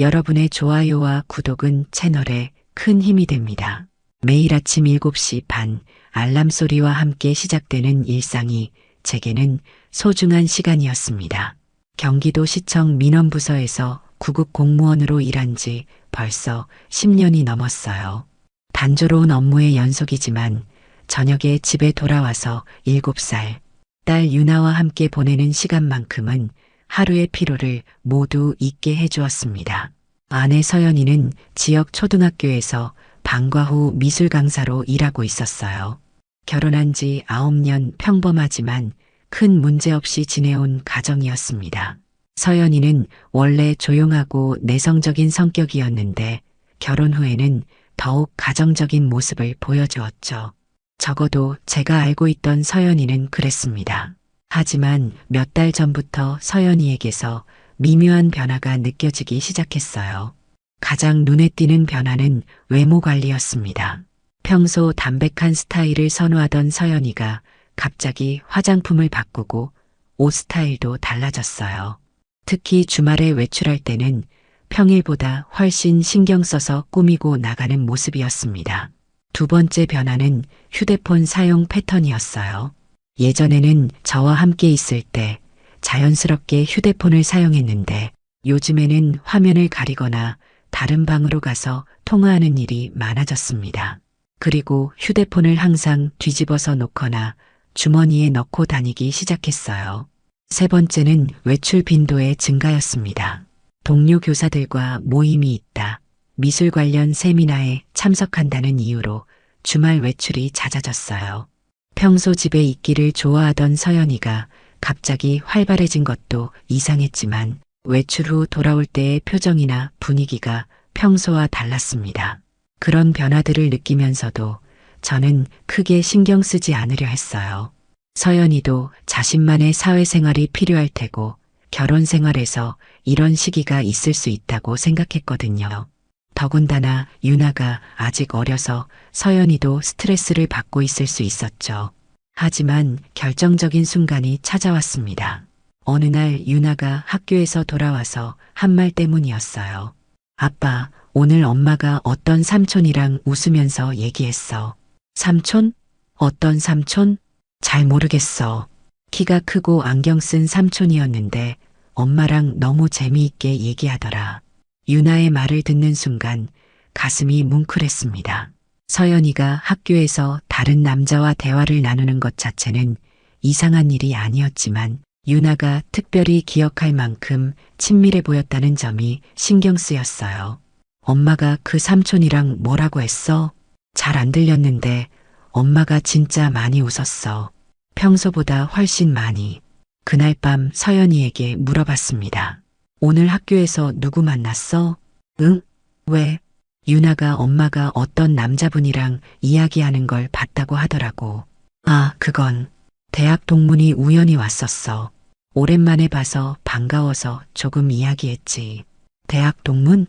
여러분의 좋아요와 구독은 채널에 큰 힘이 됩니다. 매일 아침 7시 반 알람 소리와 함께 시작되는 일상이 제게는 소중한 시간이었습니다. 경기도시청 민원부서에서 구급 공무원으로 일한 지 벌써 10년이 넘었어요. 단조로운 업무의 연속이지만 저녁에 집에 돌아와서 7살 딸 유나와 함께 보내는 시간만큼은 하루의 피로를 모두 잊게 해주었습니다. 아내 서연이는 지역 초등학교에서 방과 후 미술 강사로 일하고 있었어요. 결혼한 지 9년 평범하지만 큰 문제 없이 지내온 가정이었습니다. 서연이는 원래 조용하고 내성적인 성격이었는데 결혼 후에는 더욱 가정적인 모습을 보여주었죠. 적어도 제가 알고 있던 서연이는 그랬습니다. 하지만 몇 달 전부터 서연이에게서 미묘한 변화가 느껴지기 시작했어요. 가장 눈에 띄는 변화는 외모 관리였습니다. 평소 담백한 스타일을 선호하던 서연이가 갑자기 화장품을 바꾸고 옷 스타일도 달라졌어요. 특히 주말에 외출할 때는 평일보다 훨씬 신경 써서 꾸미고 나가는 모습이었습니다. 두 번째 변화는 휴대폰 사용 패턴이었어요. 예전에는 저와 함께 있을 때 자연스럽게 휴대폰을 사용했는데 요즘에는 화면을 가리거나 다른 방으로 가서 통화하는 일이 많아졌습니다. 그리고 휴대폰을 항상 뒤집어서 놓거나 주머니에 넣고 다니기 시작했어요. 세 번째는 외출 빈도의 증가였습니다. 동료 교사들과 모임이 있다, 미술 관련 세미나에 참석한다는 이유로 주말 외출이 잦아졌어요. 평소 집에 있기를 좋아하던 서연이가 갑자기 활발해진 것도 이상했지만 외출 후 돌아올 때의 표정이나 분위기가 평소와 달랐습니다. 그런 변화들을 느끼면서도 저는 크게 신경 쓰지 않으려 했어요. 서연이도 자신만의 사회생활이 필요할 테고 결혼 생활에서 이런 시기가 있을 수 있다고 생각했거든요. 더군다나 유나가 아직 어려서 서연이도 스트레스를 받고 있을 수 있었죠. 하지만 결정적인 순간이 찾아왔습니다. 어느 날 유나가 학교에서 돌아와서 한 말 때문이었어요. 아빠, 오늘 엄마가 어떤 삼촌이랑 웃으면서 얘기했어. 삼촌? 어떤 삼촌? 잘 모르겠어. 키가 크고 안경 쓴 삼촌이었는데 엄마랑 너무 재미있게 얘기하더라. 유나의 말을 듣는 순간 가슴이 뭉클했습니다. 서연이가 학교에서 다른 남자와 대화를 나누는 것 자체는 이상한 일이 아니었지만 유나가 특별히 기억할 만큼 친밀해 보였다는 점이 신경 쓰였어요. 엄마가 그 삼촌이랑 뭐라고 했어? 잘 안 들렸는데 엄마가 진짜 많이 웃었어. 평소보다 훨씬 많이. 그날 밤 서연이에게 물어봤습니다. 오늘 학교에서 누구 만났어? 응? 왜? 유나가 엄마가 어떤 남자분이랑 이야기하는 걸 봤다고 하더라고. 아, 그건 대학 동문이 우연히 왔었어. 오랜만에 봐서 반가워서 조금 이야기했지. 대학 동문?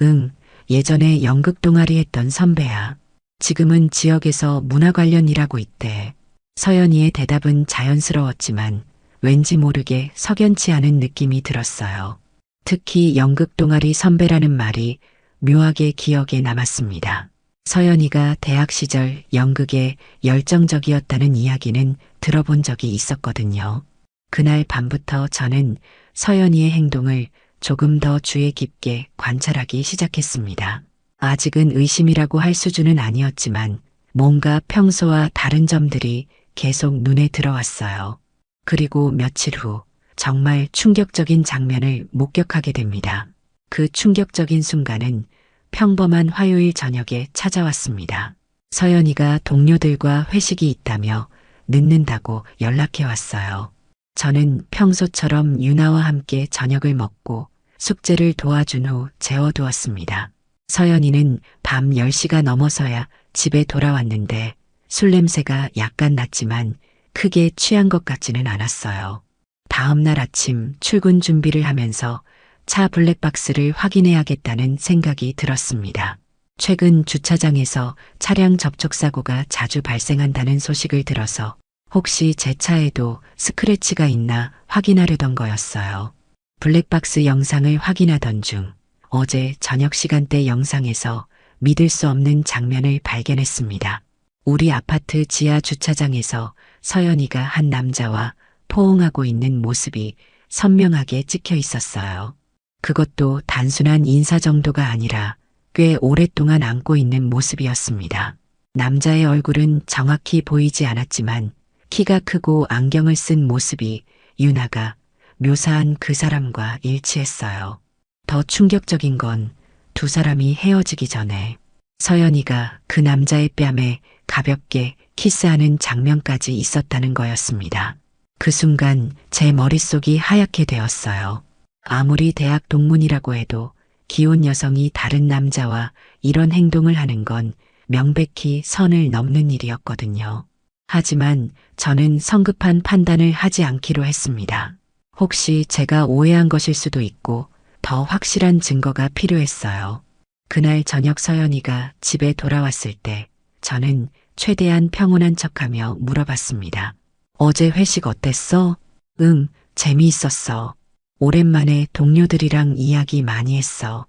응, 예전에 연극 동아리 했던 선배야. 지금은 지역에서 문화 관련 일하고 있대. 서연이의 대답은 자연스러웠지만 왠지 모르게 석연치 않은 느낌이 들었어요. 특히 연극 동아리 선배라는 말이 묘하게 기억에 남았습니다. 서연이가 대학 시절 연극에 열정적이었다는 이야기는 들어본 적이 있었거든요. 그날 밤부터 저는 서연이의 행동을 조금 더 주의 깊게 관찰하기 시작했습니다. 아직은 의심이라고 할 수준은 아니었지만 뭔가 평소와 다른 점들이 계속 눈에 들어왔어요. 그리고 며칠 후 정말 충격적인 장면을 목격하게 됩니다. 그 충격적인 순간은 평범한 화요일 저녁에 찾아왔습니다. 서연이가 동료들과 회식이 있다며 늦는다고 연락해 왔어요. 저는 평소처럼 유나와 함께 저녁을 먹고 숙제를 도와준 후 재워두었습니다. 서연이는 밤 10시가 넘어서야 집에 돌아왔는데 술 냄새가 약간 났지만 크게 취한 것 같지는 않았어요. 다음 날 아침 출근 준비를 하면서 차 블랙박스를 확인해야겠다는 생각이 들었습니다. 최근 주차장에서 차량 접촉 사고가 자주 발생한다는 소식을 들어서 혹시 제 차에도 스크래치가 있나 확인하려던 거였어요. 블랙박스 영상을 확인하던 중 어제 저녁 시간대 영상에서 믿을 수 없는 장면을 발견했습니다. 우리 아파트 지하 주차장에서 서연이가 한 남자와 포옹하고 있는 모습이 선명하게 찍혀 있었어요. 그것도 단순한 인사 정도가 아니라 꽤 오랫동안 안고 있는 모습이었습니다. 남자의 얼굴은 정확히 보이지 않았지만 키가 크고 안경을 쓴 모습이 유나가 묘사한 그 사람과 일치했어요. 더 충격적인 건 두 사람이 헤어지기 전에 서연이가 그 남자의 뺨에 가볍게 키스하는 장면까지 있었다는 거였습니다. 그 순간 제 머릿속이 하얗게 되었어요. 아무리 대학 동문이라고 해도 기혼 여성이 다른 남자와 이런 행동을 하는 건 명백히 선을 넘는 일이었거든요. 하지만 저는 성급한 판단을 하지 않기로 했습니다. 혹시 제가 오해한 것일 수도 있고 더 확실한 증거가 필요했어요. 그날 저녁 서연이가 집에 돌아왔을 때 저는 최대한 평온한 척하며 물어봤습니다. 어제 회식 어땠어? 응, 재미있었어. 오랜만에 동료들이랑 이야기 많이 했어.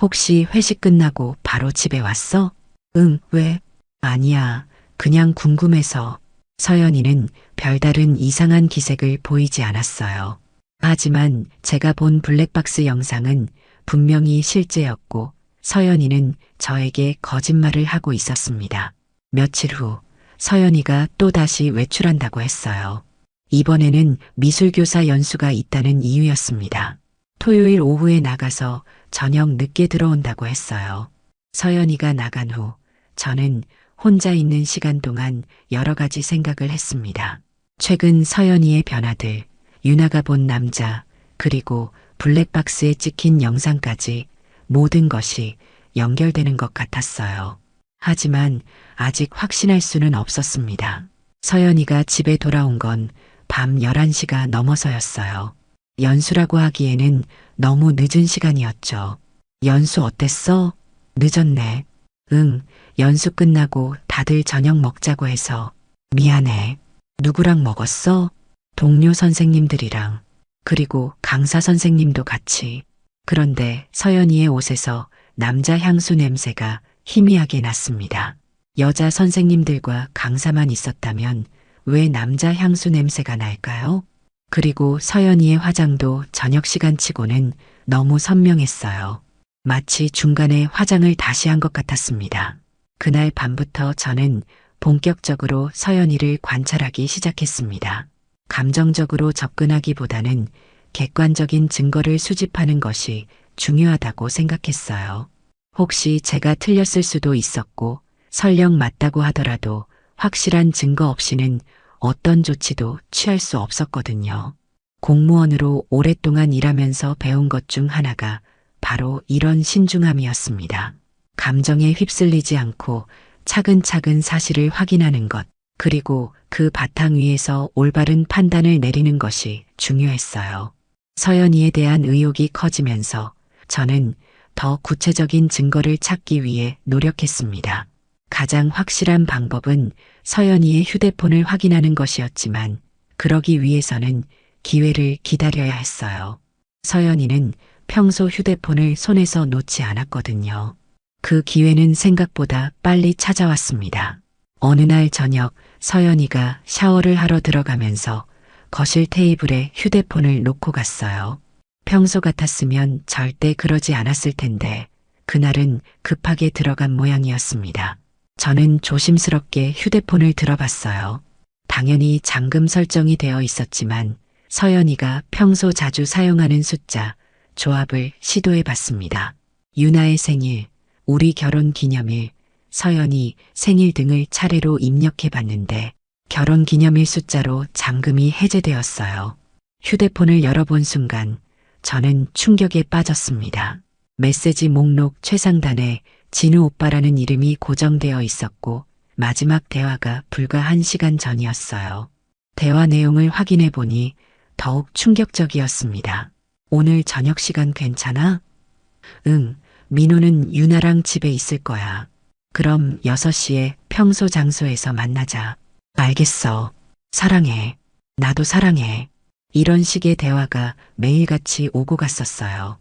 혹시 회식 끝나고 바로 집에 왔어? 응, 왜? 아니야, 그냥 궁금해서. 서연이는 별다른 이상한 기색을 보이지 않았어요. 하지만 제가 본 블랙박스 영상은 분명히 실제였고 서연이는 저에게 거짓말을 하고 있었습니다. 며칠 후 서연이가 또다시 외출한다고 했어요. 이번에는 미술교사 연수가 있다는 이유였습니다. 토요일 오후에 나가서 저녁 늦게 들어온다고 했어요. 서연이가 나간 후 저는 혼자 있는 시간 동안 여러 가지 생각을 했습니다. 최근 서연이의 변화들, 유나가 본 남자, 그리고 블랙박스에 찍힌 영상까지 모든 것이 연결되는 것 같았어요. 하지만 아직 확신할 수는 없었습니다. 서연이가 집에 돌아온 건 밤 11시가 넘어서였어요. 연수라고 하기에는 너무 늦은 시간이었죠. 연수 어땠어? 늦었네. 응, 연수 끝나고 다들 저녁 먹자고 해서. 미안해. 누구랑 먹었어? 동료 선생님들이랑. 그리고 강사 선생님도 같이. 그런데 서연이의 옷에서 남자 향수 냄새가 희미하게 났습니다. 여자 선생님들과 강사만 있었다면 왜 남자 향수 냄새가 날까요? 그리고 서연이의 화장도 저녁 시간치고는 너무 선명했어요. 마치 중간에 화장을 다시 한 것 같았습니다. 그날 밤부터 저는 본격적으로 서연이를 관찰하기 시작했습니다. 감정적으로 접근하기보다는 객관적인 증거를 수집하는 것이 중요하다고 생각했어요. 혹시 제가 틀렸을 수도 있었고 설령 맞다고 하더라도 확실한 증거 없이는 어떤 조치도 취할 수 없었거든요. 공무원으로 오랫동안 일하면서 배운 것 중 하나가 바로 이런 신중함이었습니다. 감정에 휩쓸리지 않고 차근차근 사실을 확인하는 것, 그리고 그 바탕 위에서 올바른 판단을 내리는 것이 중요했어요. 서연이에 대한 의혹이 커지면서 저는 더 구체적인 증거를 찾기 위해 노력했습니다. 가장 확실한 방법은 서연이의 휴대폰을 확인하는 것이었지만 그러기 위해서는 기회를 기다려야 했어요. 서연이는 평소 휴대폰을 손에서 놓지 않았거든요. 그 기회는 생각보다 빨리 찾아왔습니다. 어느 날 저녁 서연이가 샤워를 하러 들어가면서 거실 테이블에 휴대폰을 놓고 갔어요. 평소 같았으면 절대 그러지 않았을 텐데 그날은 급하게 들어간 모양이었습니다. 저는 조심스럽게 휴대폰을 들어봤어요. 당연히 잠금 설정이 되어 있었지만 서연이가 평소 자주 사용하는 숫자, 조합을 시도해 봤습니다. 유나의 생일, 우리 결혼 기념일, 서연이 생일 등을 차례로 입력해 봤는데 결혼 기념일 숫자로 잠금이 해제되었어요. 휴대폰을 열어본 순간 저는 충격에 빠졌습니다. 메시지 목록 최상단에 진우 오빠라는 이름이 고정되어 있었고 마지막 대화가 불과 1시간 전이었어요. 대화 내용을 확인해 보니 더욱 충격적이었습니다. 오늘 저녁 시간 괜찮아? 응, 민호는 유나랑 집에 있을 거야. 그럼 6시에 평소 장소에서 만나자. 알겠어. 사랑해. 나도 사랑해. 이런 식의 대화가 매일같이 오고 갔었어요.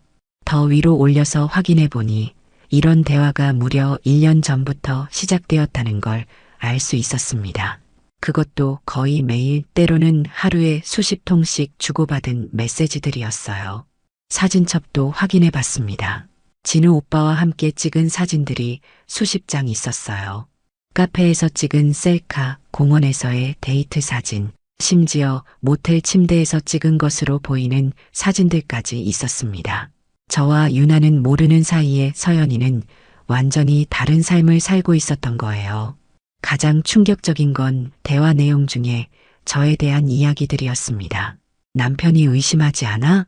더 위로 올려서 확인해 보니 이런 대화가 무려 1년 전부터 시작되었다는 걸 알 수 있었습니다. 그것도 거의 매일, 때로는 하루에 수십 통씩 주고받은 메시지들이었어요. 사진첩도 확인해 봤습니다. 진우 오빠와 함께 찍은 사진들이 수십 장 있었어요. 카페에서 찍은 셀카, 공원에서의 데이트 사진, 심지어 모텔 침대에서 찍은 것으로 보이는 사진들까지 있었습니다. 저와 유나는 모르는 사이에 서연이는 완전히 다른 삶을 살고 있었던 거예요. 가장 충격적인 건 대화 내용 중에 저에 대한 이야기들이었습니다. 남편이 의심하지 않아?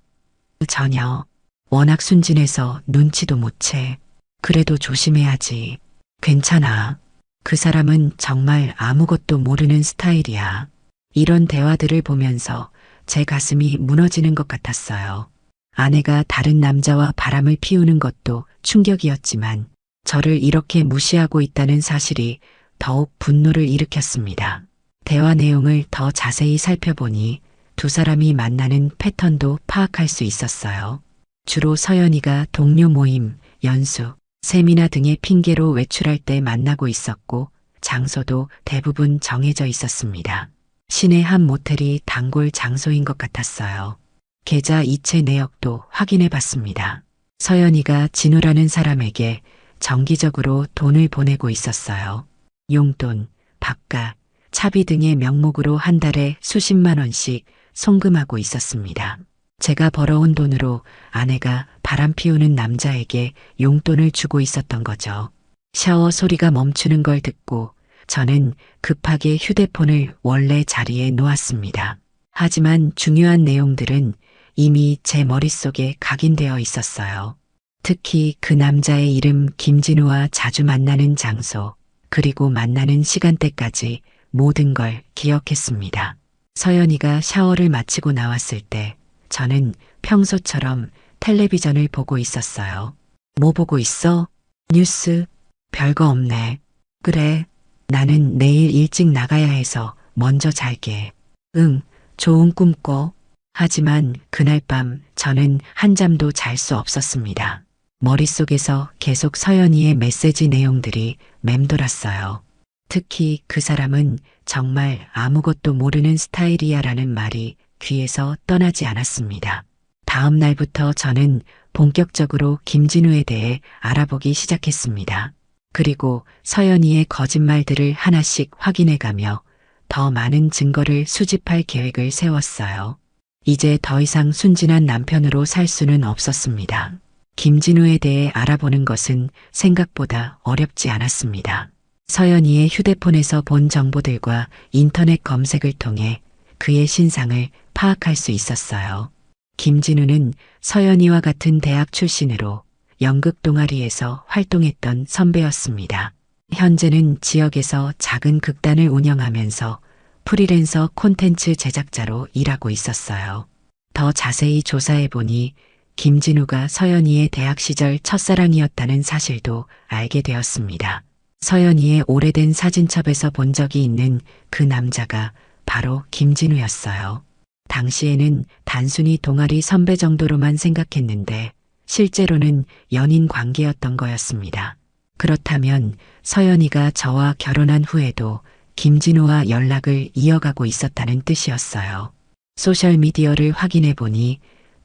전혀. 워낙 순진해서 눈치도 못 채. 그래도 조심해야지. 괜찮아. 그 사람은 정말 아무것도 모르는 스타일이야. 이런 대화들을 보면서 제 가슴이 무너지는 것 같았어요. 아내가 다른 남자와 바람을 피우는 것도 충격이었지만 저를 이렇게 무시하고 있다는 사실이 더욱 분노를 일으켰습니다. 대화 내용을 더 자세히 살펴보니 두 사람이 만나는 패턴도 파악할 수 있었어요. 주로 서연이가 동료 모임, 연수, 세미나 등의 핑계로 외출할 때 만나고 있었고 장소도 대부분 정해져 있었습니다. 시내 한 모텔이 단골 장소인 것 같았어요. 계좌 이체 내역도 확인해 봤습니다. 서연이가 진우라는 사람에게 정기적으로 돈을 보내고 있었어요. 용돈, 밥값, 차비 등의 명목으로 한 달에 수십만 원씩 송금하고 있었습니다. 제가 벌어온 돈으로 아내가 바람 피우는 남자에게 용돈을 주고 있었던 거죠. 샤워 소리가 멈추는 걸 듣고 저는 급하게 휴대폰을 원래 자리에 놓았습니다. 하지만 중요한 내용들은 이미 제 머릿속에 각인되어 있었어요. 특히 그 남자의 이름 김진우와 자주 만나는 장소, 그리고 만나는 시간대까지 모든 걸 기억했습니다. 서연이가 샤워를 마치고 나왔을 때 저는 평소처럼 텔레비전을 보고 있었어요. 뭐 보고 있어? 뉴스? 별거 없네. 그래, 나는 내일 일찍 나가야 해서 먼저 잘게. 응, 좋은 꿈 꿔. 하지만 그날 밤 저는 한잠도 잘 수 없었습니다. 머릿속에서 계속 서연이의 메시지 내용들이 맴돌았어요. 특히 그 사람은 정말 아무것도 모르는 스타일이야라는 말이 귀에서 떠나지 않았습니다. 다음 날부터 저는 본격적으로 김진우에 대해 알아보기 시작했습니다. 그리고 서연이의 거짓말들을 하나씩 확인해가며 더 많은 증거를 수집할 계획을 세웠어요. 이제 더 이상 순진한 남편으로 살 수는 없었습니다. 김진우에 대해 알아보는 것은 생각보다 어렵지 않았습니다. 서연이의 휴대폰에서 본 정보들과 인터넷 검색을 통해 그의 신상을 파악할 수 있었어요. 김진우는 서연이와 같은 대학 출신으로 연극 동아리에서 활동했던 선배였습니다. 현재는 지역에서 작은 극단을 운영하면서 프리랜서 콘텐츠 제작자로 일하고 있었어요. 더 자세히 조사해보니 김진우가 서연이의 대학 시절 첫사랑이었다는 사실도 알게 되었습니다. 서연이의 오래된 사진첩에서 본 적이 있는 그 남자가 바로 김진우였어요. 당시에는 단순히 동아리 선배 정도로만 생각했는데 실제로는 연인 관계였던 거였습니다. 그렇다면 서연이가 저와 결혼한 후에도 김진우와 연락을 이어가고 있었다는 뜻이었어요. 소셜미디어를 확인해 보니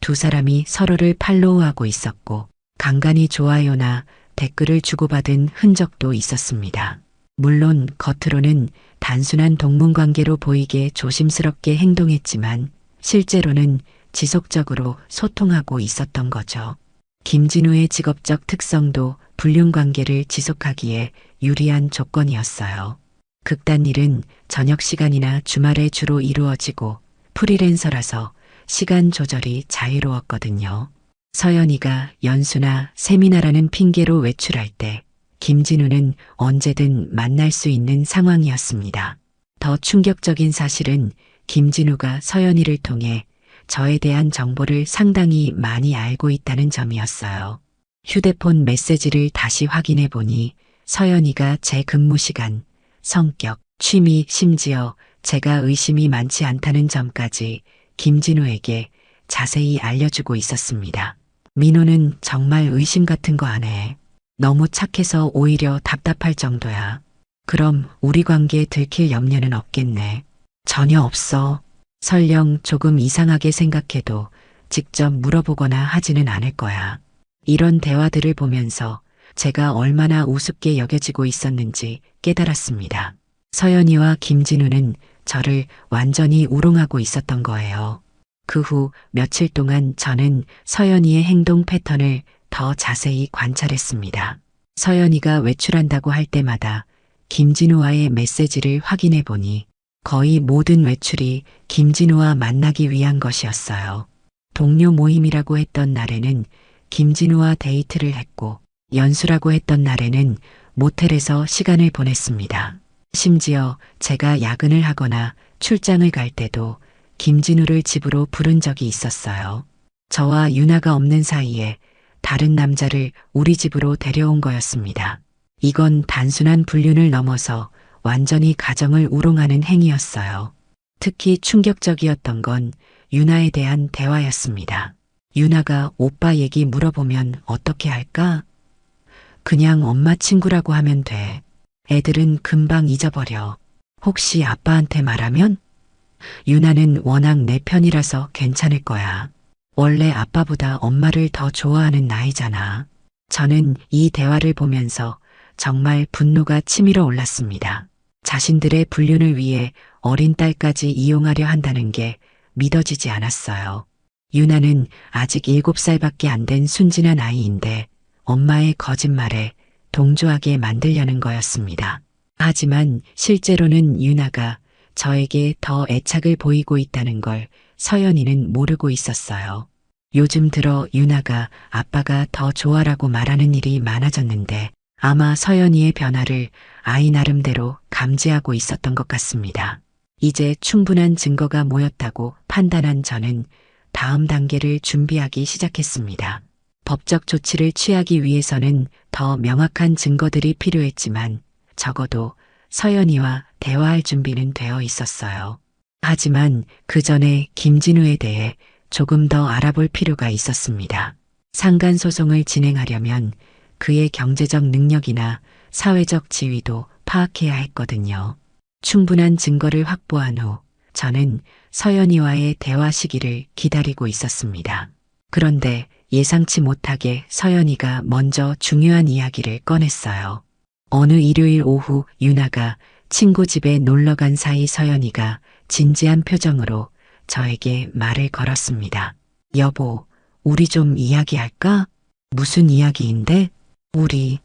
두 사람이 서로를 팔로우하고 있었고 간간히 좋아요나 댓글을 주고받은 흔적도 있었습니다. 물론 겉으로는 단순한 동문관계로 보이게 조심스럽게 행동했지만 실제로는 지속적으로 소통하고 있었던 거죠. 김진우의 직업적 특성도 불륜관계를 지속하기에 유리한 조건이었어요. 극단 일은 저녁 시간이나 주말에 주로 이루어지고 프리랜서라서 시간 조절이 자유로웠거든요. 서연이가 연수나 세미나라는 핑계로 외출할 때 김진우는 언제든 만날 수 있는 상황이었습니다. 더 충격적인 사실은 김진우가 서연이를 통해 저에 대한 정보를 상당히 많이 알고 있다는 점이었어요. 휴대폰 메시지를 다시 확인해 보니 서연이가 제 근무 시간, 성격, 취미, 심지어 제가 의심이 많지 않다는 점까지 김진우에게 자세히 알려주고 있었습니다. 민호는 정말 의심 같은 거 안 해. 너무 착해서 오히려 답답할 정도야. 그럼 우리 관계에 들킬 염려는 없겠네. 전혀 없어. 설령 조금 이상하게 생각해도 직접 물어보거나 하지는 않을 거야. 이런 대화들을 보면서 제가 얼마나 우습게 여겨지고 있었는지 깨달았습니다. 서연이와 김진우는 저를 완전히 우롱하고 있었던 거예요. 그 후 며칠 동안 저는 서연이의 행동 패턴을 더 자세히 관찰했습니다. 서연이가 외출한다고 할 때마다 김진우와의 메시지를 확인해 보니 거의 모든 외출이 김진우와 만나기 위한 것이었어요. 동료 모임이라고 했던 날에는 김진우와 데이트를 했고 연수라고 했던 날에는 모텔에서 시간을 보냈습니다. 심지어 제가 야근을 하거나 출장을 갈 때도 김진우를 집으로 부른 적이 있었어요. 저와 유나가 없는 사이에 다른 남자를 우리 집으로 데려온 거였습니다. 이건 단순한 불륜을 넘어서 완전히 가정을 우롱하는 행위였어요. 특히 충격적이었던 건 유나에 대한 대화였습니다. 유나가 오빠 얘기 물어보면 어떻게 할까? 그냥 엄마 친구라고 하면 돼. 애들은 금방 잊어버려. 혹시 아빠한테 말하면? 유나는 워낙 내 편이라서 괜찮을 거야. 원래 아빠보다 엄마를 더 좋아하는 나이잖아. 저는 이 대화를 보면서 정말 분노가 치밀어 올랐습니다. 자신들의 불륜을 위해 어린 딸까지 이용하려 한다는 게 믿어지지 않았어요. 유나는 아직 7살밖에 안 된 순진한 아이인데 엄마의 거짓말에 동조하게 만들려는 거였습니다. 하지만 실제로는 유나가 저에게 더 애착을 보이고 있다는 걸 서연이는 모르고 있었어요. 요즘 들어 유나가 아빠가 더 좋아라고 말하는 일이 많아졌는데 아마 서연이의 변화를 아이 나름대로 감지하고 있었던 것 같습니다. 이제 충분한 증거가 모였다고 판단한 저는 다음 단계를 준비하기 시작했습니다. 법적 조치를 취하기 위해서는 더 명확한 증거들이 필요했지만 적어도 서연이와 대화할 준비는 되어 있었어요. 하지만 그 전에 김진우에 대해 조금 더 알아볼 필요가 있었습니다. 상간소송을 진행하려면 그의 경제적 능력이나 사회적 지위도 파악해야 했거든요. 충분한 증거를 확보한 후 저는 서연이와의 대화 시기를 기다리고 있었습니다. 그런데 예상치 못하게 서연이가 먼저 중요한 이야기를 꺼냈어요. 어느 일요일 오후 유나가 친구 집에 놀러 간 사이 서연이가 진지한 표정으로 저에게 말을 걸었습니다. 여보, 우리 좀 이야기할까? 무슨 이야기인데? 우리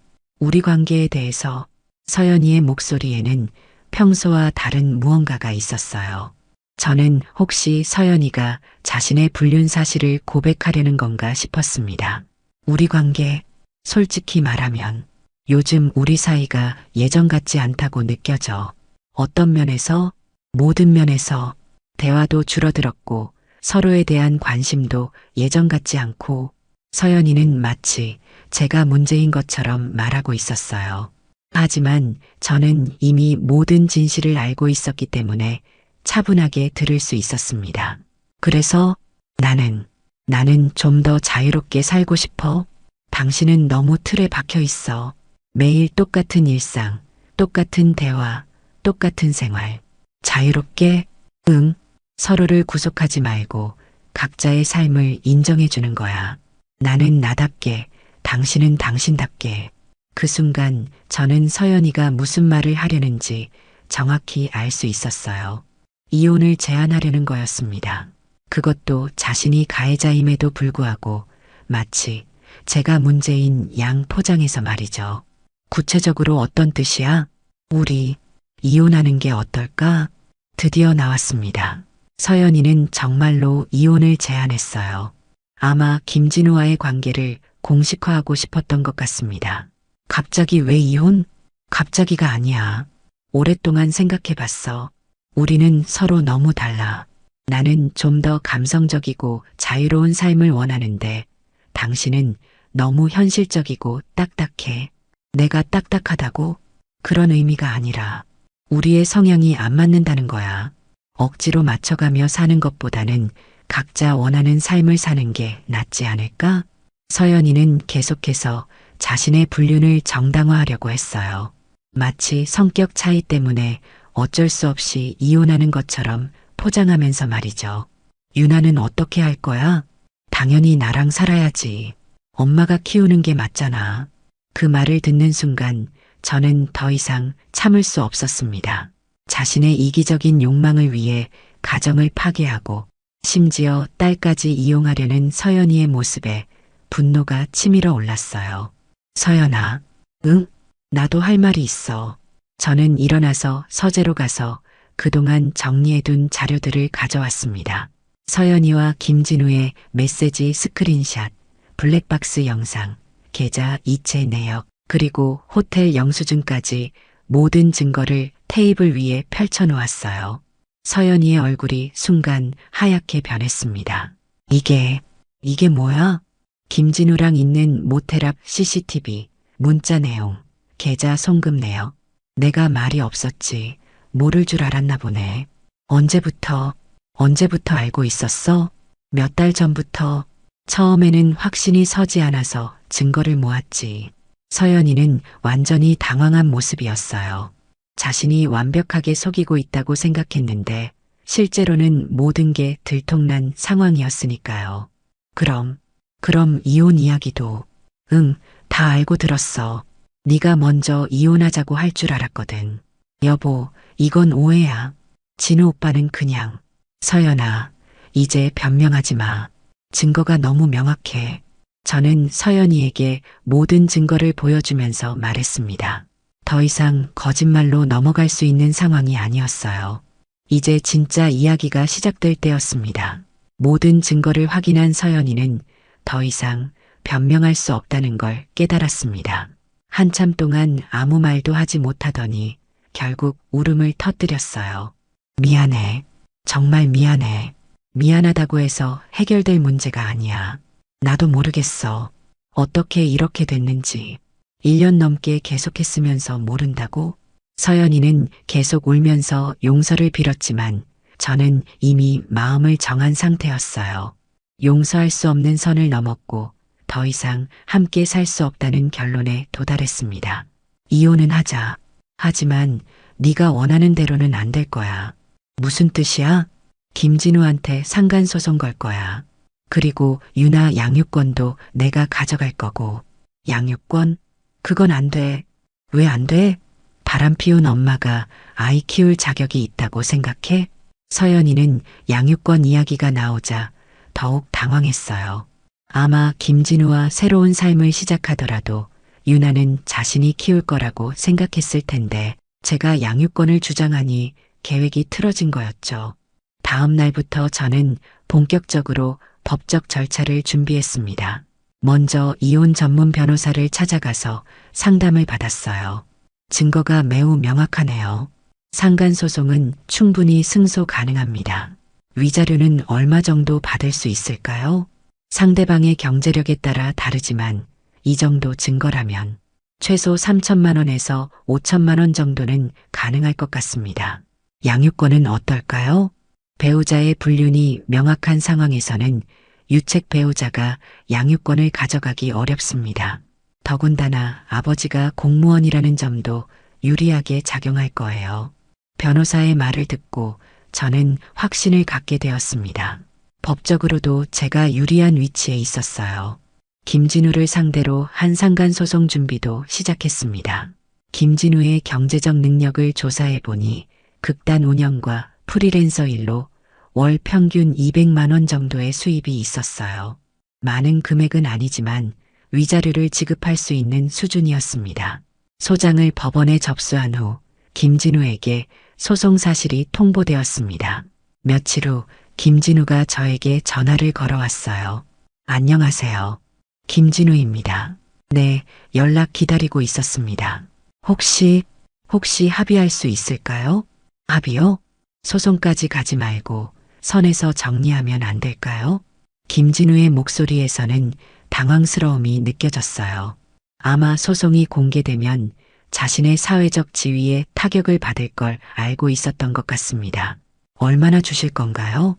관계에 대해서. 서연이의 목소리에는 평소와 다른 무언가가 있었어요. 저는 혹시 서연이가 자신의 불륜 사실을 고백하려는 건가 싶었습니다. 우리 관계, 솔직히 말하면 요즘 우리 사이가 예전 같지 않다고 느껴져. 어떤 면에서? 모든 면에서. 대화도 줄어들었고 서로에 대한 관심도 예전 같지 않고 서연이는 마치 제가 문제인 것처럼 말하고 있었어요. 하지만 저는 이미 모든 진실을 알고 있었기 때문에 차분하게 들을 수 있었습니다. 그래서 나는 좀 더 자유롭게 살고 싶어. 당신은 너무 틀에 박혀 있어. 매일 똑같은 일상, 똑같은 대화, 똑같은 생활. 자유롭게? 응. 서로를 구속하지 말고 각자의 삶을 인정해 주는 거야. 나는 나답게, 당신은 당신답게. 그 순간 저는 서연이가 무슨 말을 하려는지 정확히 알 수 있었어요. 이혼을 제안하려는 거였습니다. 그것도 자신이 가해자임에도 불구하고 마치 제가 문제인 양 포장해서 말이죠. 구체적으로 어떤 뜻이야? 우리 이혼하는 게 어떨까? 드디어 나왔습니다. 서연이는 정말로 이혼을 제안했어요. 아마 김진우와의 관계를 공식화하고 싶었던 것 같습니다. 갑자기 왜 이혼? 갑자기가 아니야. 오랫동안 생각해봤어. 우리는 서로 너무 달라. 나는 좀 더 감성적이고 자유로운 삶을 원하는데 당신은 너무 현실적이고 딱딱해. 내가 딱딱하다고? 그런 의미가 아니라 우리의 성향이 안 맞는다는 거야. 억지로 맞춰가며 사는 것보다는 각자 원하는 삶을 사는 게 낫지 않을까? 서연이는 계속해서 자신의 불륜을 정당화하려고 했어요. 마치 성격 차이 때문에 어쩔 수 없이 이혼하는 것처럼 포장하면서 말이죠. 유나는 어떻게 할 거야? 당연히 나랑 살아야지. 엄마가 키우는 게 맞잖아. 그 말을 듣는 순간 저는 더 이상 참을 수 없었습니다. 자신의 이기적인 욕망을 위해 가정을 파괴하고 심지어 딸까지 이용하려는 서연이의 모습에 분노가 치밀어 올랐어요. 서연아, 응? 나도 할 말이 있어. 저는 일어나서 서재로 가서 그동안 정리해둔 자료들을 가져왔습니다. 서연이와 김진우의 메시지 스크린샷, 블랙박스 영상, 계좌 이체 내역, 그리고 호텔 영수증까지 모든 증거를 테이블 위에 펼쳐놓았어요. 서연이의 얼굴이 순간 하얗게 변했습니다. 이게 뭐야? 김진우랑 있는 모텔 앞 CCTV, 문자 내용, 계좌 송금 내역. 내가 말이 없었지. 모를 줄 알았나 보네. 언제부터 알고 있었어? 몇 달 전부터. 처음에는 확신이 서지 않아서 증거를 모았지. 서연이는 완전히 당황한 모습이었어요. 자신이 완벽하게 속이고 있다고 생각했는데 실제로는 모든 게 들통난 상황이었으니까요. 그럼 이혼 이야기도. 응, 다 알고 들었어. 네가 먼저 이혼하자고 할 줄 알았거든. 여보, 이건 오해야. 진우 오빠는 그냥. 서연아, 이제 변명하지 마. 증거가 너무 명확해. 저는 서연이에게 모든 증거를 보여주면서 말했습니다. 더 이상 거짓말로 넘어갈 수 있는 상황이 아니었어요. 이제 진짜 이야기가 시작될 때였습니다. 모든 증거를 확인한 서연이는 더 이상 변명할 수 없다는 걸 깨달았습니다. 한참 동안 아무 말도 하지 못하더니 결국 울음을 터뜨렸어요. 미안해. 정말 미안해. 미안하다고 해서 해결될 문제가 아니야. 나도 모르겠어. 어떻게 이렇게 됐는지. 1년 넘게 계속했으면서 모른다고? 서연이는 계속 울면서 용서를 빌었지만 저는 이미 마음을 정한 상태였어요. 용서할 수 없는 선을 넘었고 더 이상 함께 살 수 없다는 결론에 도달했습니다. 이혼은 하자. 하지만 네가 원하는 대로는 안 될 거야. 무슨 뜻이야? 김진우한테 상간소송 걸 거야. 그리고 유나 양육권도 내가 가져갈 거고. 양육권? 그건 안 돼. 왜 안 돼? 바람 피운 엄마가 아이 키울 자격이 있다고 생각해? 서연이는 양육권 이야기가 나오자 더욱 당황했어요. 아마 김진우와 새로운 삶을 시작하더라도 유나는 자신이 키울 거라고 생각했을 텐데 제가 양육권을 주장하니 계획이 틀어진 거였죠. 다음 날부터 저는 본격적으로 법적 절차를 준비했습니다. 먼저 이혼 전문 변호사를 찾아가서 상담을 받았어요. 증거가 매우 명확하네요. 상간소송은 충분히 승소 가능합니다. 위자료는 얼마 정도 받을 수 있을까요? 상대방의 경제력에 따라 다르지만 이 정도 증거라면 최소 3천만 원에서 5천만 원 정도는 가능할 것 같습니다. 양육권은 어떨까요? 배우자의 불륜이 명확한 상황에서는 유책 배우자가 양육권을 가져가기 어렵습니다. 더군다나 아버지가 공무원이라는 점도 유리하게 작용할 거예요. 변호사의 말을 듣고 저는 확신을 갖게 되었습니다. 법적으로도 제가 유리한 위치에 있었어요. 김진우를 상대로 한 상간소송 준비도 시작했습니다. 김진우의 경제적 능력을 조사해 보니 극단 운영과 프리랜서 일로 월 평균 200만 원 정도의 수입이 있었어요. 많은 금액은 아니지만 위자료를 지급할 수 있는 수준이었습니다. 소장을 법원에 접수한 후 김진우에게 소송 사실이 통보되었습니다. 며칠 후 김진우가 저에게 전화를 걸어왔어요. 안녕하세요. 김진우입니다. 네, 연락 기다리고 있었습니다. 혹시 합의할 수 있을까요? 합의요? 소송까지 가지 말고 선에서 정리하면 안 될까요? 김진우의 목소리에서는 당황스러움이 느껴졌어요. 아마 소송이 공개되면 자신의 사회적 지위에 타격을 받을 걸 알고 있었던 것 같습니다. 얼마나 주실 건가요?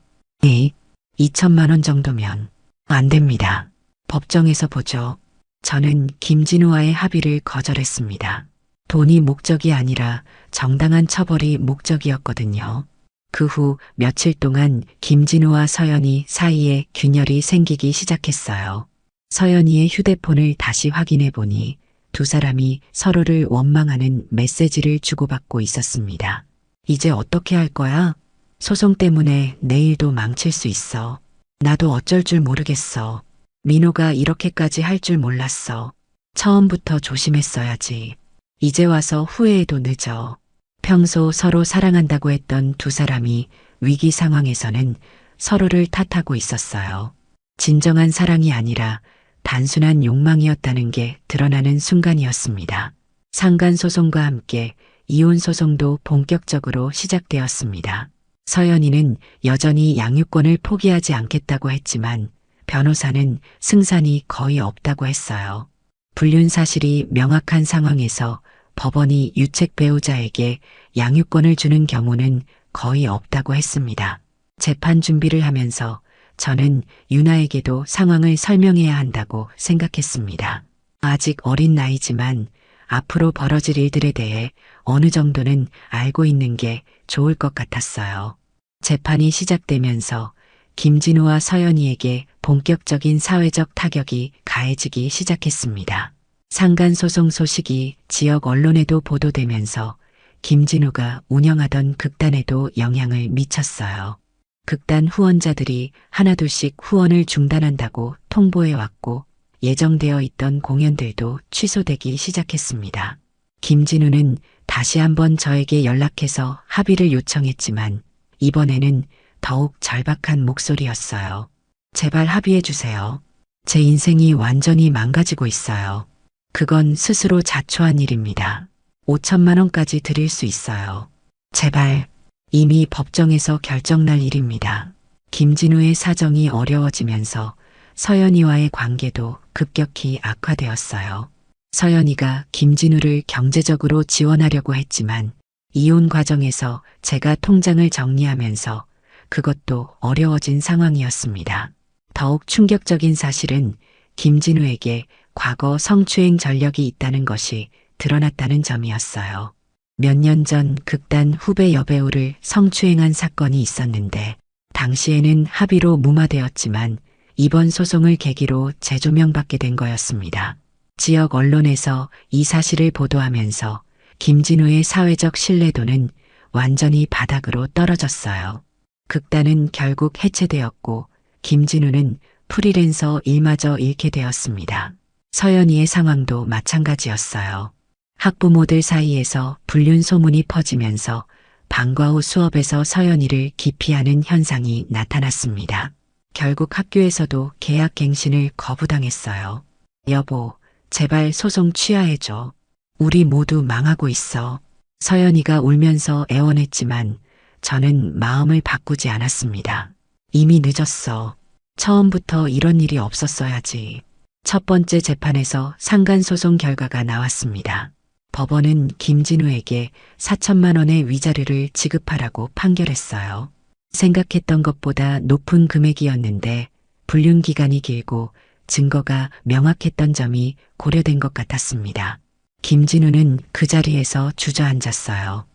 2천만 원 정도면. 안 됩니다. 법정에서 보죠. 저는 김진우와의 합의를 거절했습니다. 돈이 목적이 아니라 정당한 처벌이 목적이었거든요. 그 후 며칠 동안 김진우와 서연이 사이에 균열이 생기기 시작했어요. 서연이의 휴대폰을 다시 확인해 보니 두 사람이 서로를 원망하는 메시지를 주고받고 있었습니다. 이제 어떻게 할 거야? 소송 때문에 내일도 망칠 수 있어. 나도 어쩔 줄 모르겠어. 민호가 이렇게까지 할 줄 몰랐어. 처음부터 조심했어야지. 이제 와서 후회해도 늦어. 평소 서로 사랑한다고 했던 두 사람이 위기 상황에서는 서로를 탓하고 있었어요. 진정한 사랑이 아니라 단순한 욕망이었다는 게 드러나는 순간이었습니다. 상간소송과 함께 이혼소송도 본격적으로 시작되었습니다. 서연이는 여전히 양육권을 포기하지 않겠다고 했지만 변호사는 승산이 거의 없다고 했어요. 불륜 사실이 명확한 상황에서 법원이 유책 배우자에게 양육권을 주는 경우는 거의 없다고 했습니다. 재판 준비를 하면서 저는 유나에게도 상황을 설명해야 한다고 생각했습니다. 아직 어린 나이지만 앞으로 벌어질 일들에 대해 어느 정도는 알고 있는 게 좋을 것 같았어요. 재판이 시작되면서 김진우와 서연이에게 본격적인 사회적 타격이 가해지기 시작했습니다. 상간소송 소식이 지역 언론에도 보도되면서 김진우가 운영하던 극단에도 영향을 미쳤어요. 극단 후원자들이 하나둘씩 후원을 중단한다고 통보해왔고 예정되어 있던 공연들도 취소되기 시작했습니다. 김진우는 다시 한번 저에게 연락해서 합의를 요청했지만 이번에는 더욱 절박한 목소리였어요. 제발 합의해 주세요. 제 인생이 완전히 망가지고 있어요. 그건 스스로 자초한 일입니다. 5천만 원까지 드릴 수 있어요. 제발. 이미 법정에서 결정날 일입니다. 김진우의 사정이 어려워지면서 서연이와의 관계도 급격히 악화되었어요. 서연이가 김진우를 경제적으로 지원하려고 했지만 이혼 과정에서 제가 통장을 정리하면서 그것도 어려워진 상황이었습니다. 더욱 충격적인 사실은 김진우에게 과거 성추행 전력이 있다는 것이 드러났다는 점이었어요. 몇 년 전 극단 후배 여배우를 성추행한 사건이 있었는데 당시에는 합의로 무마되었지만 이번 소송을 계기로 재조명받게 된 거였습니다. 지역 언론에서 이 사실을 보도하면서 김진우의 사회적 신뢰도는 완전히 바닥으로 떨어졌어요. 극단은 결국 해체되었고 김진우는 프리랜서 일마저 잃게 되었습니다. 서연이의 상황도 마찬가지였어요. 학부모들 사이에서 불륜 소문이 퍼지면서 방과 후 수업에서 서연이를 기피하는 현상이 나타났습니다. 결국 학교에서도 계약 갱신을 거부당했어요. 여보, 제발 소송 취하해줘. 우리 모두 망하고 있어. 서연이가 울면서 애원했지만 저는 마음을 바꾸지 않았습니다. 이미 늦었어. 처음부터 이런 일이 없었어야지. 첫 번째 재판에서 상간소송 결과가 나왔습니다. 법원은 김진우에게 4천만 원의 위자료를 지급하라고 판결했어요. 생각했던 것보다 높은 금액이었는데 불륜 기간이 길고 증거가 명확했던 점이 고려된 것 같았습니다. 김진우는 그 자리에서 주저앉았어요.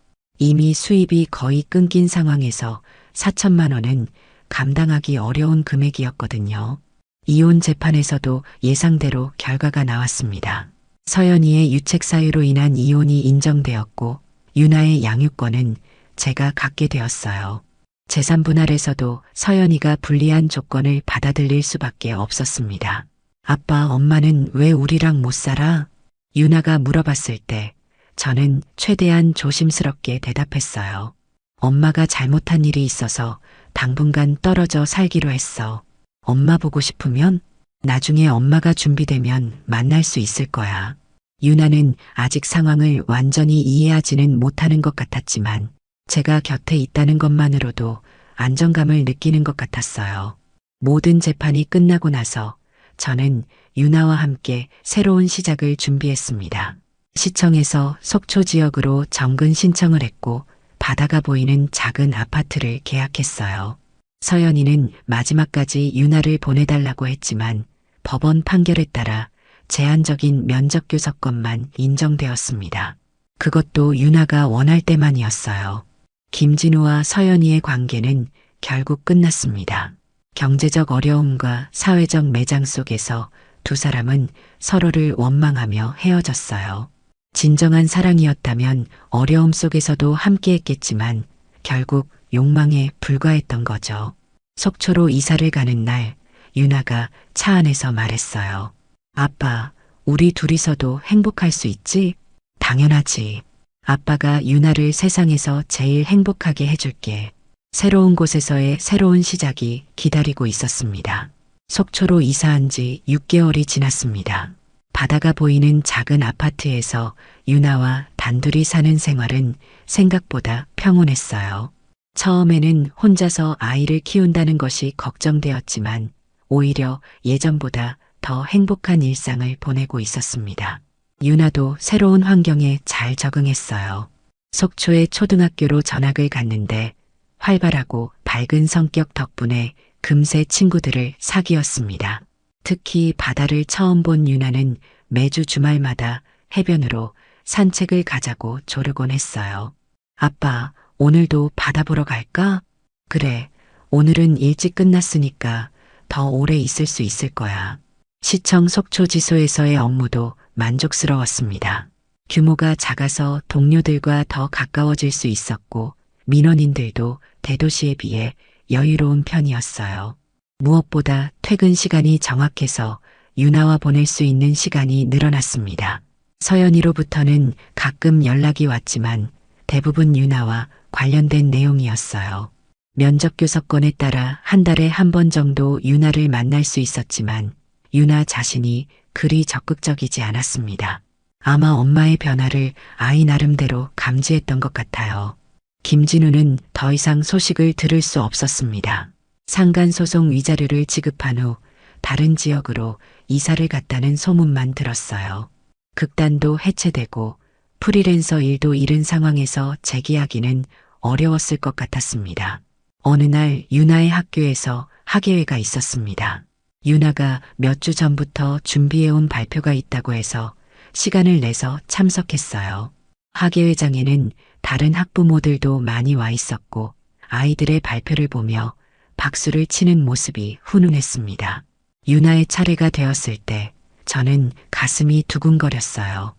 이미 수입이 거의 끊긴 상황에서 4천만 원은 감당하기 어려운 금액이었거든요. 이혼 재판에서도 예상대로 결과가 나왔습니다. 서연이의 유책 사유로 인한 이혼이 인정되었고 유나의 양육권은 제가 갖게 되었어요. 재산 분할에서도 서연이가 불리한 조건을 받아들일 수밖에 없었습니다. 아빠, 엄마는 왜 우리랑 못 살아? 유나가 물어봤을 때 저는 최대한 조심스럽게 대답했어요. 엄마가 잘못한 일이 있어서 당분간 떨어져 살기로 했어. 엄마 보고 싶으면 나중에 엄마가 준비되면 만날 수 있을 거야. 유나는 아직 상황을 완전히 이해하지는 못하는 것 같았지만 제가 곁에 있다는 것만으로도 안정감을 느끼는 것 같았어요. 모든 재판이 끝나고 나서 저는 유나와 함께 새로운 시작을 준비했습니다. 시청에서 속초 지역으로 정근 신청을 했고 바다가 보이는 작은 아파트를 계약했어요. 서연이는 마지막까지 유나를 보내달라고 했지만 법원 판결에 따라 제한적인 면접 교섭권만 인정되었습니다. 그것도 윤아가 원할 때만이었어요. 김진우와 서연이의 관계는 결국 끝났습니다. 경제적 어려움과 사회적 매장 속에서 두 사람은 서로를 원망하며 헤어졌어요. 진정한 사랑이었다면 어려움 속에서도 함께했겠지만 결국 욕망에 불과했던 거죠. 속초로 이사를 가는 날 윤아가 차 안에서 말했어요. 아빠, 우리 둘이서도 행복할 수 있지? 당연하지. 아빠가 윤아를 세상에서 제일 행복하게 해줄게. 새로운 곳에서의 새로운 시작이 기다리고 있었습니다. 속초로 이사한 지 6개월이 지났습니다. 바다가 보이는 작은 아파트에서 윤아와 단둘이 사는 생활은 생각보다 평온했어요. 처음에는 혼자서 아이를 키운다는 것이 걱정되었지만 오히려 예전보다 더 행복한 일상을 보내고 있었습니다. 윤아도 새로운 환경에 잘 적응했어요. 속초의 초등학교로 전학을 갔는데 활발하고 밝은 성격 덕분에 금세 친구들을 사귀었습니다. 특히 바다를 처음 본 윤아는 매주 주말마다 해변으로 산책을 가자고 조르곤 했어요. 아빠, 오늘도 바다 보러 갈까? 그래, 오늘은 일찍 끝났으니까 더 오래 있을 수 있을 거야. 시청 속초지소에서의 업무도 만족스러웠습니다. 규모가 작아서 동료들과 더 가까워질 수 있었고 민원인들도 대도시에 비해 여유로운 편이었어요. 무엇보다 퇴근 시간이 정확해서 윤아와 보낼 수 있는 시간이 늘어났습니다. 서연이로부터는 가끔 연락이 왔지만 대부분 윤아와 관련된 내용이었어요. 면접 교섭권에 따라 한 달에 한 번 정도 윤아를 만날 수 있었지만 윤아 자신이 그리 적극적이지 않았습니다. 아마 엄마의 변화를 아이 나름대로 감지했던 것 같아요. 김진우는 더 이상 소식을 들을 수 없었습니다. 상간소송 위자료를 지급한 후 다른 지역으로 이사를 갔다는 소문만 들었어요. 극단도 해체되고 프리랜서 일도 잃은 상황에서 재기하기는 어려웠을 것 같았습니다. 어느 날 윤아의 학교에서 학예회가 있었습니다. 윤아가 몇 주 전부터 준비해온 발표가 있다고 해서 시간을 내서 참석했어요. 학예회장에는 다른 학부모들도 많이 와 있었고 아이들의 발표를 보며 박수를 치는 모습이 훈훈했습니다. 윤아의 차례가 되었을 때 저는 가슴이 두근거렸어요.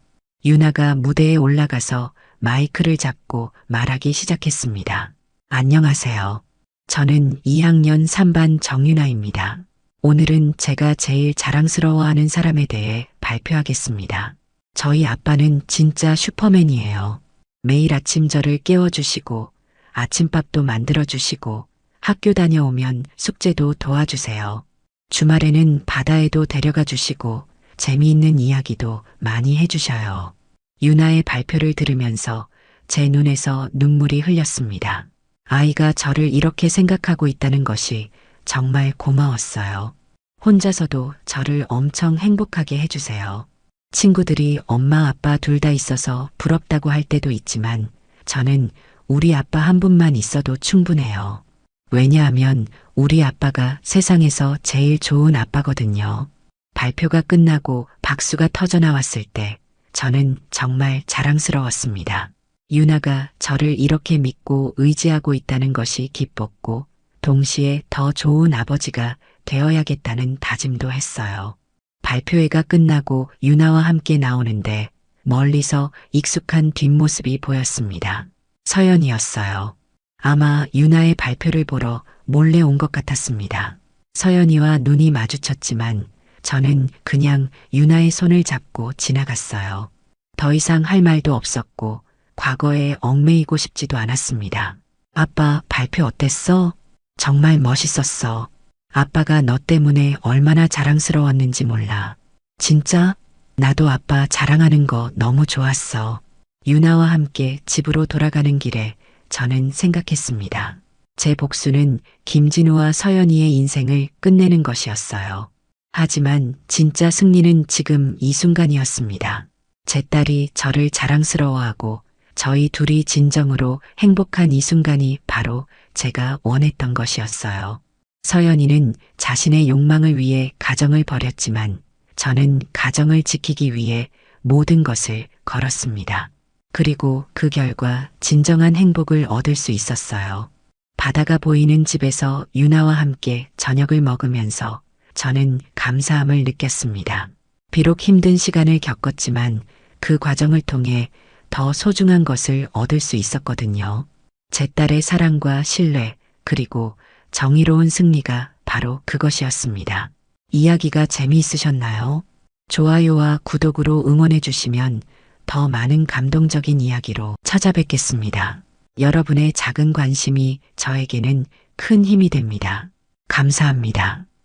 윤아가 무대에 올라가서 마이크를 잡고 말하기 시작했습니다. 안녕하세요. 저는 2학년 3반 정윤아입니다. 오늘은 제가 제일 자랑스러워하는 사람에 대해 발표하겠습니다. 저희 아빠는 진짜 슈퍼맨이에요. 매일 아침 저를 깨워주시고 아침밥도 만들어주시고 학교 다녀오면 숙제도 도와주세요. 주말에는 바다에도 데려가 주시고 재미있는 이야기도 많이 해주셔요. 윤아의 발표를 들으면서 제 눈에서 눈물이 흘렸습니다. 아이가 저를 이렇게 생각하고 있다는 것이 정말 고마웠어요. 혼자서도 저를 엄청 행복하게 해주세요. 친구들이 엄마 아빠 둘 다 있어서 부럽다고 할 때도 있지만 저는 우리 아빠 한 분만 있어도 충분해요. 왜냐하면 우리 아빠가 세상에서 제일 좋은 아빠거든요. 발표가 끝나고 박수가 터져 나왔을 때 저는 정말 자랑스러웠습니다. 윤아가 저를 이렇게 믿고 의지하고 있다는 것이 기뻤고 동시에 더 좋은 아버지가 되어야겠다는 다짐도 했어요. 발표회가 끝나고 윤아와 함께 나오는데 멀리서 익숙한 뒷모습이 보였습니다. 서연이었어요. 아마 윤아의 발표를 보러 몰래 온 것 같았습니다. 서연이와 눈이 마주쳤지만 저는 그냥 윤아의 손을 잡고 지나갔어요. 더 이상 할 말도 없었고 과거에 얽매이고 싶지도 않았습니다. 아빠 발표 어땠어? 정말 멋있었어. 아빠가 너 때문에 얼마나 자랑스러웠는지 몰라. 진짜? 나도 아빠 자랑하는 거 너무 좋았어. 윤아와 함께 집으로 돌아가는 길에 저는 생각했습니다. 제 복수는 김진우와 서연이의 인생을 끝내는 것이었어요. 하지만 진짜 승리는 지금 이 순간이었습니다. 제 딸이 저를 자랑스러워하고 저희 둘이 진정으로 행복한 이 순간이 바로 제가 원했던 것이었어요. 서연이는 자신의 욕망을 위해 가정을 버렸지만 저는 가정을 지키기 위해 모든 것을 걸었습니다. 그리고 그 결과 진정한 행복을 얻을 수 있었어요. 바다가 보이는 집에서 유나와 함께 저녁을 먹으면서 저는 감사함을 느꼈습니다. 비록 힘든 시간을 겪었지만 그 과정을 통해 더 소중한 것을 얻을 수 있었거든요. 제 딸의 사랑과 신뢰, 그리고 정의로운 승리가 바로 그것이었습니다. 이야기가 재미있으셨나요? 좋아요와 구독으로 응원해 주시면 더 많은 감동적인 이야기로 찾아뵙겠습니다. 여러분의 작은 관심이 저에게는 큰 힘이 됩니다. 감사합니다.